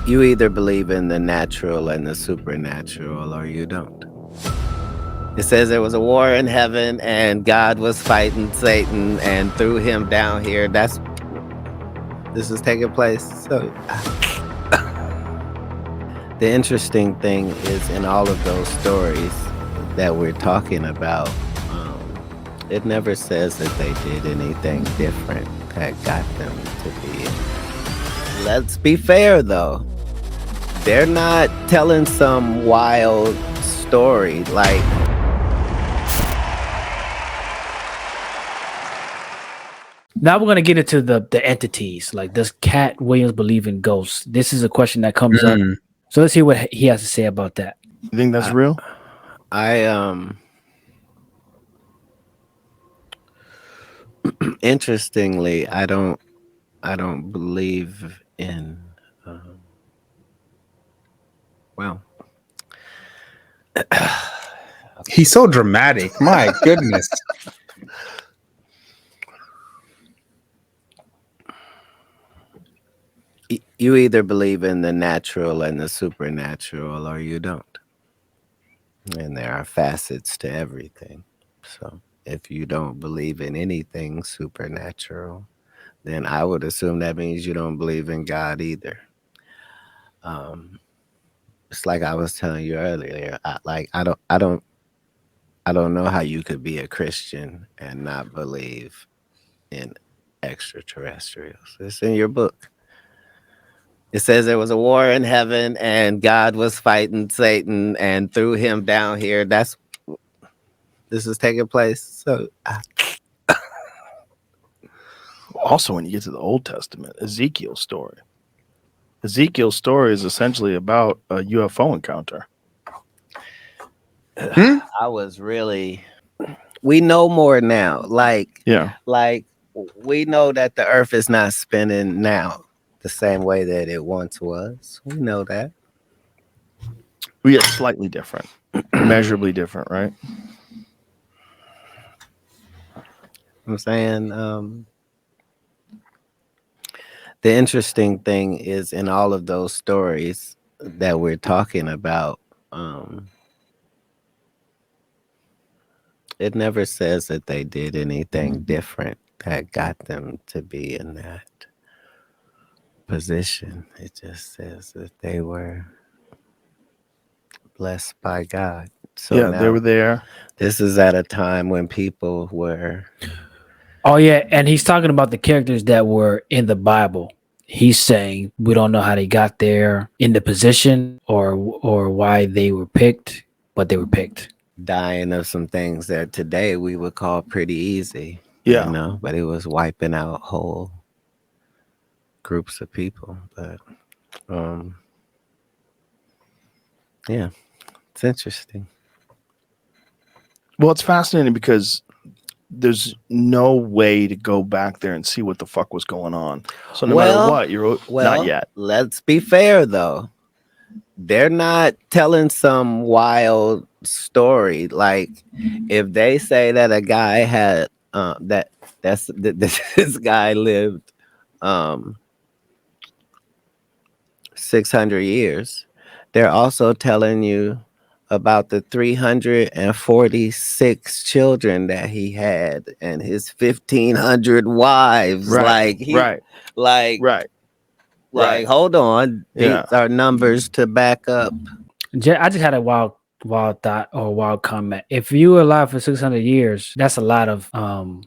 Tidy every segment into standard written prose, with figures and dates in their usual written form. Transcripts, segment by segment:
You either believe in the natural and the supernatural or you don't. It says there was a war in heaven and God was fighting Satan and threw him down here. This is taking place. So the interesting thing is in all of those stories that we're talking about, it never says that they did anything different that got them to be. Let's be fair though. They're not telling some wild story like Now we're gonna get into the entities. Like, does Katt Williams believe in ghosts? This is a question that comes up. So let's hear what he has to say about that. You think that's real? Interestingly, I don't believe in well, He's so dramatic. My goodness. you either believe in the natural and the supernatural or you don't. And there are facets to everything. So if you don't believe in anything supernatural, then I would assume that means you don't believe in God either. It's like I was telling you earlier. I don't know how you could be a Christian and not believe in extraterrestrials. It's in your book. It says there was a war in heaven and God was fighting Satan and threw him down here. This is taking place. So Also, when you get to the Old Testament, Ezekiel's story is essentially about a UFO encounter. We know more now. Like Yeah. We know that the earth is not spinning now the same way that it once was. We know that. We get slightly different, measurably different, right? I'm saying the interesting thing is in all of those stories that we're talking about, it never says that they did anything different that got them to be in that position. It just says that they were blessed by God. So yeah, they were there. This is at a time when people were. Oh yeah, and he's talking about the characters that were in the Bible. He's saying we don't know how they got there in the position or why they were picked, but they were picked. Dying of some things that today we would call pretty easy. Yeah. You know, but it was wiping out whole groups of people. But yeah, it's interesting. Well, it's fascinating because there's no way to go back there and see what the fuck was going on. So no matter what, not yet. Let's be fair though. They're not telling some wild story. Like if they say that a guy had this guy lived 600 years, they're also telling you about the 346 children that he had and his 1,500 wives. Right. Like, hold on. Yeah. These are numbers to back up. I just had a wild thought or wild comment. If you were alive for 600 years, that's a lot of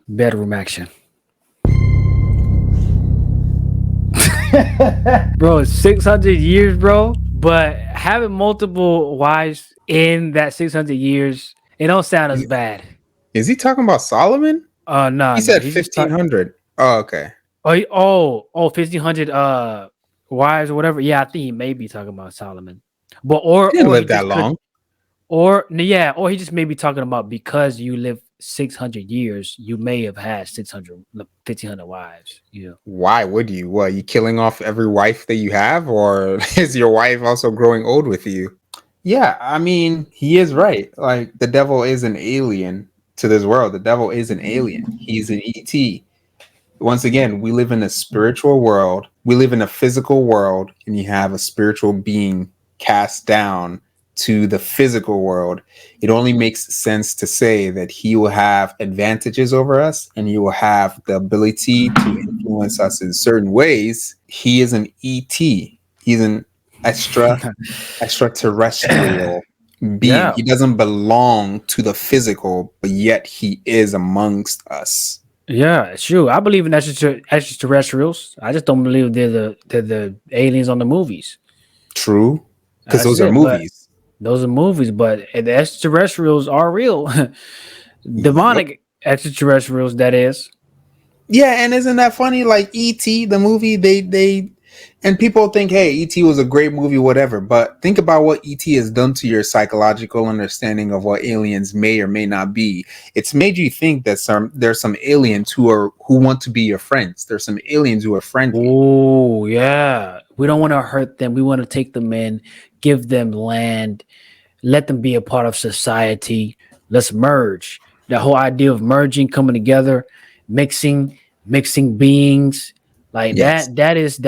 bedroom action. Bro, 600 years, bro. But having multiple wives in that 600 years, it don't sound as bad. Is he talking about Solomon? No. He said 1,500. Oh, okay. 1,500 wives or whatever. Yeah, I think he may be talking about Solomon. But He didn't live that long. Or he just may be talking about because you live 600 years, you may have had 1,500 wives. Yeah. Why would you? What, you killing off every wife that you have, or is your wife also growing old with you? Yeah, I mean, he is right. Like, the devil is an alien to this world. The devil is an alien. He's an ET. Once again, we live in a spiritual world. We live in a physical world, and you have a spiritual being cast down to the physical world. It only makes sense to say that he will have advantages over us and he will have the ability to influence us in certain ways. He is an ET. He's an extraterrestrial being. Yeah, He doesn't belong to the physical, but yet he is amongst us. yeah, it's true. I believe in extraterrestrials. I just don't believe they're the aliens on the movies. True, because That's those are it. But movies. those are movies. But the extraterrestrials are real, Yep. demonic extraterrestrials. That is. Yeah, and isn't that funny? Like E.T., the movie, they and people think, hey, E.T. was a great movie, whatever. But think about what E.T. has done to your psychological understanding of what aliens may or may not be. It's made you think that there's some aliens who want to be your friends. There's some aliens who are friendly. Oh yeah, we don't want to hurt them. We want to take them in, give them land, let them be a part of society. Let's merge. The whole idea of merging, coming together, mixing beings like Yes. that is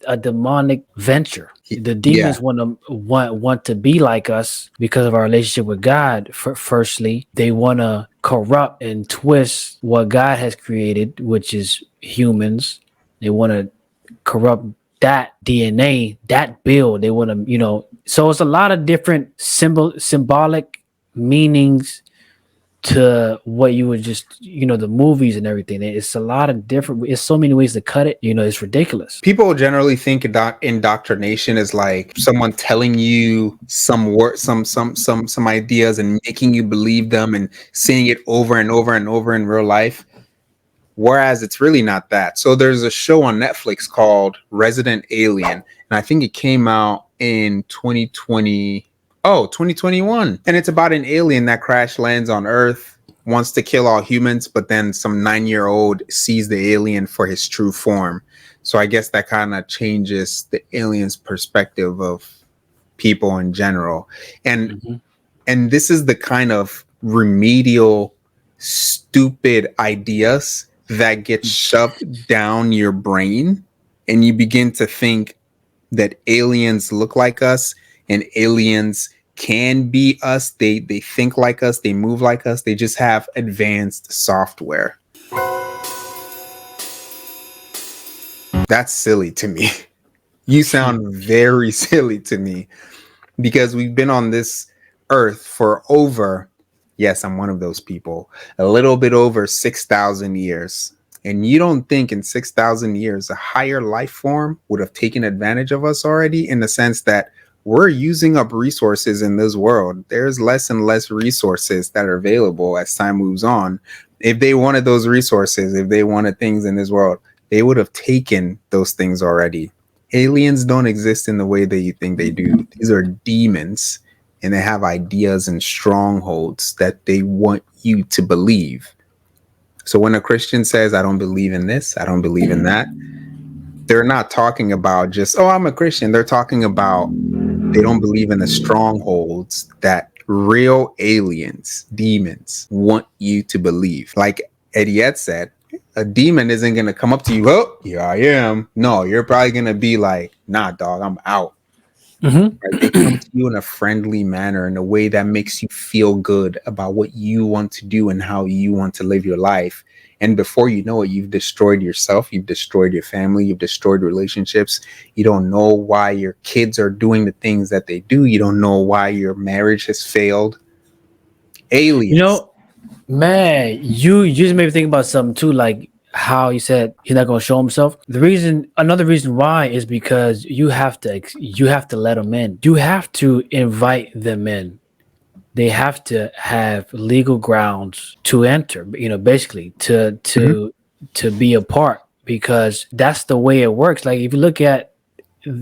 a demonic venture. The Yeah. demons want to be like us because of our relationship with God. Firstly, they want to corrupt and twist what God has created, which is humans. They want to corrupt that DNA, that build. They want to, so it's a lot of different symbolic meanings to what you would just, the movies and everything. It's a lot of different, it's so many ways to cut it, it's ridiculous. People generally think indoctrination is like someone telling you some word, some ideas and making you believe them and saying it over and over and over in real life. Whereas it's really not that. So there's a show on Netflix called Resident Alien, and I think it came out in 2021. And it's about an alien that crash lands on Earth, wants to kill all humans, but then some 9-year-old sees the alien for his true form. So I guess that kind of changes the alien's perspective of people in general. And Mm-hmm. and this is the kind of remedial, stupid ideas that get shoved down your brain, and you begin to think that aliens look like us and aliens can be us. They think like us, they move like us, they just have advanced software. That's silly to me. You sound very silly to me, because we've been on this earth for over, yes, I'm one of those people, a little bit over 6,000 years. And you don't think in 6,000 years a higher life form would have taken advantage of us already, in the sense that we're using up resources in this world. There's less and less resources that are available as time moves on. If they wanted those resources, if they wanted things in this world, they would have taken those things already. Aliens don't exist in the way that you think they do. These are demons, and they have ideas and strongholds that they want you to believe. So when a Christian says, I don't believe in this, I don't believe in that, they're not talking about just, oh, I'm a Christian. They're talking about they don't believe in the strongholds that real aliens, demons, want you to believe. Like Eddie said, a demon isn't going to come up to you, oh, here I am. No, you're probably going to be like, nah, dog, I'm out. Mm-hmm. Right? They come to you in a friendly manner, in a way that makes you feel good about what you want to do and how you want to live your life. And before you know it, you've destroyed yourself, you've destroyed your family, you've destroyed relationships. You don't know why your kids are doing the things that they do. You don't know why your marriage has failed. Aliens. Man, you just made me think about something too, like how you said he's not going to show himself. Another reason why is because you have to let them in. You have to invite them in. They have to have legal grounds to enter. Basically to be a part, because that's the way it works. Like if you look at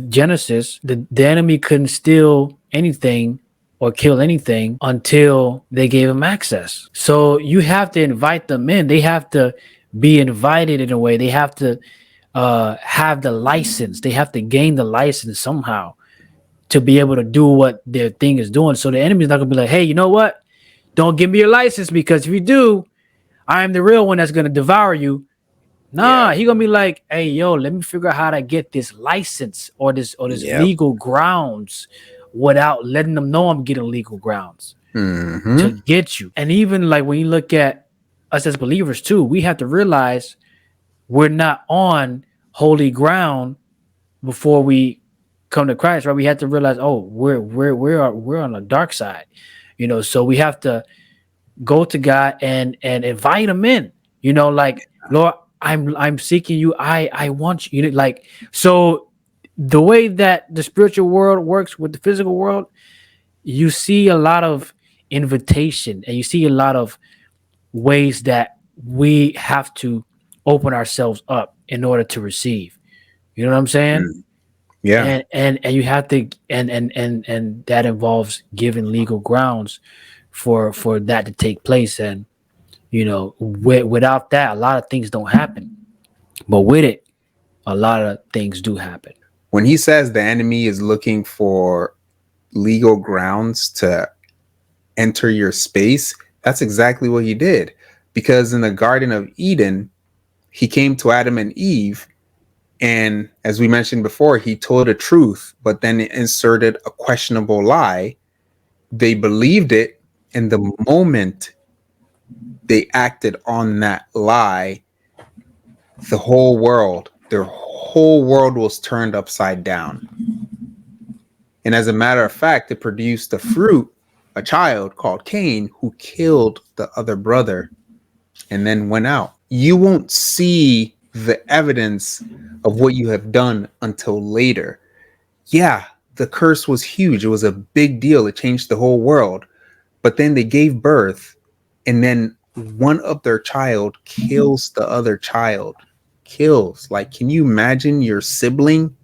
Genesis, the enemy couldn't steal anything or kill anything until they gave him access. So you have to invite them in. They have to be invited in a way. They have to have the license. They have to gain the license somehow to be able to do what their thing is doing. So the enemy's not going to be like, hey, you know what? Don't give me your license, because if you do, I am the real one that's going to devour you. Nah, he gonna be like, hey, yo, let me figure out how to get this license or this Yep. legal grounds without letting them know I'm getting legal grounds to Mm-hmm. get you. And even like when you look at us as believers too, we have to realize we're not on holy ground before we come to Christ, right? We have to realize, oh, we're on the dark side, So we have to go to God and invite Him in, like Lord, I'm seeking you. I want you, like so. The way that the spiritual world works with the physical world, you see a lot of invitation, and you see a lot of ways that we have to open ourselves up in order to receive. You know what I'm saying? Yeah. And you have to and that involves giving legal grounds for that to take place. And without that, a lot of things don't happen. But with it, a lot of things do happen. When he says the enemy is looking for legal grounds to enter your space, that's exactly what he did. Because in the Garden of Eden, he came to Adam and Eve, and as we mentioned before, he told a truth, but then inserted a questionable lie. They believed it, and the moment they acted on that lie, their whole world was turned upside down. And as a matter of fact, it produced a fruit, a child called Cain, who killed the other brother and then went out. You won't see the evidence of what you have done until later. Yeah, the curse was huge. It was a big deal. It changed the whole world. But then they gave birth, and then one of their child kills the other child. Kills. Like, can you imagine your sibling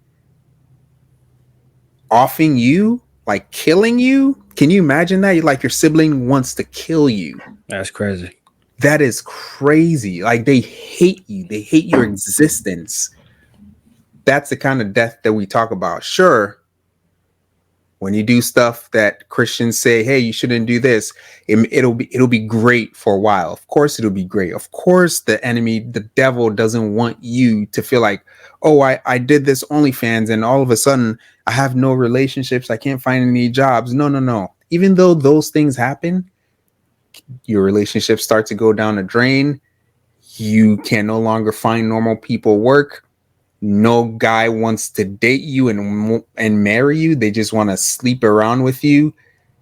offing you, like killing you? Can you imagine that? Like your sibling wants to kill you. That's crazy. That is crazy. Like they hate you. They hate your existence. That's the kind of death that we talk about. Sure, when you do stuff that Christians say, hey, you shouldn't do this, it'll be great for a while. Of course it'll be great. Of course the enemy, the devil, doesn't want you to feel like, oh, I did this OnlyFans and all of a sudden I have no relationships, I can't find any jobs. No. Even though those things happen, your relationships start to go down the drain. You can no longer find normal people work. No guy wants to date you and marry you. They just want to sleep around with you.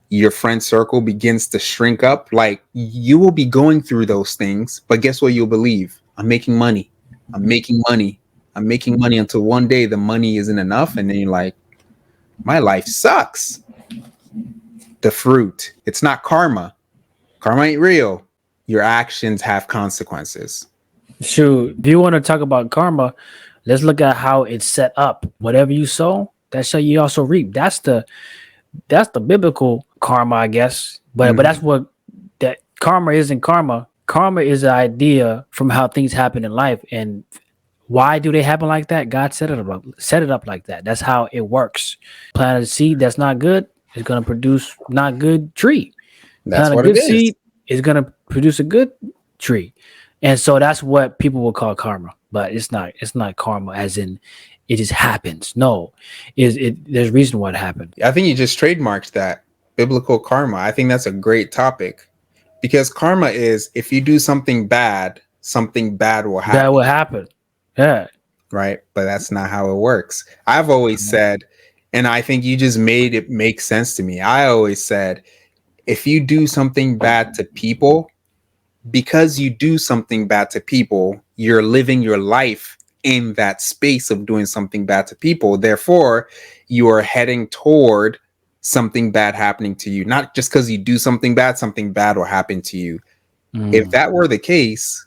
Your friend circle begins to shrink up. Like you will be going through those things, but guess what you'll believe? I'm making money. I'm making money. I'm making money until one day the money isn't enough. And then you're like, my life sucks. The fruit. It's not karma. Karma ain't real. Your actions have consequences. Shoot, if you want to talk about karma, let's look at how it's set up. Whatever you sow, that shall you also reap. That's the biblical karma, I guess. But that's what that karma isn't. Karma is an idea from how things happen in life. And why do they happen like that? God set it up like that. That's how it works. Plant a seed that's not good is gonna produce not good tree. That's Plant a what it good is. seed is gonna produce a good tree. And so that's what people will call karma. But it's not karma as in it just happens. No. There's a reason why it happened. I think you just trademarked that. Biblical karma. I think that's a great topic. Because karma is if you do something bad will happen. That will happen. Yeah. Right? But that's not how it works. I've always said, and I think you just made it make sense to me. I always said, if you do something bad to people, because you do something bad to people, you're living your life in that space of doing something bad to people. Therefore, you are heading toward something bad happening to you. Not just because you do something bad will happen to you. If that were the case,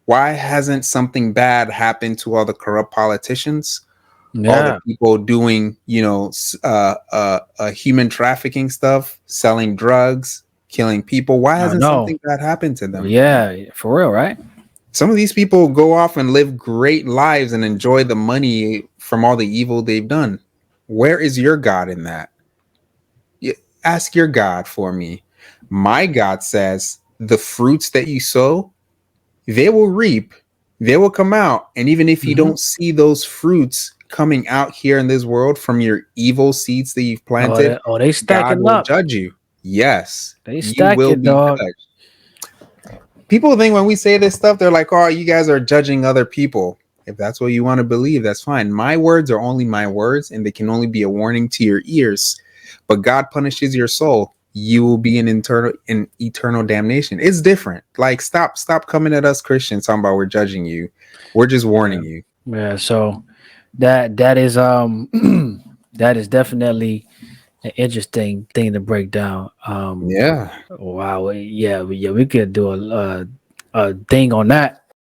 why hasn't something bad happened to all the corrupt politicians? Yeah. All the people doing, human trafficking stuff, selling drugs, killing people. Why hasn't something bad happened to them? Yeah, for real, right? Some of these people go off and live great lives and enjoy the money from all the evil they've done. Where is your God in that? Ask your God for me. My God says the fruits that you sow, they will reap they will come out. And even if you Mhm. don't see those fruits coming out here in this world from your evil seeds that you've planted, They God stacking will up. judge you. Yes, They you will stacking, be dog. judged. People think when we say this stuff, they're like, oh, you guys are judging other people. If that's what you want to believe, that's fine. My words are only my words, and they can only be a warning to your ears. But God punishes your soul. You will be in eternal damnation. It's different. Like, stop coming at us Christians talking about we're judging you. We're just warning you. Yeah. So that is that is definitely an interesting thing to break down. Yeah. Wow. Yeah. We could do a thing on that.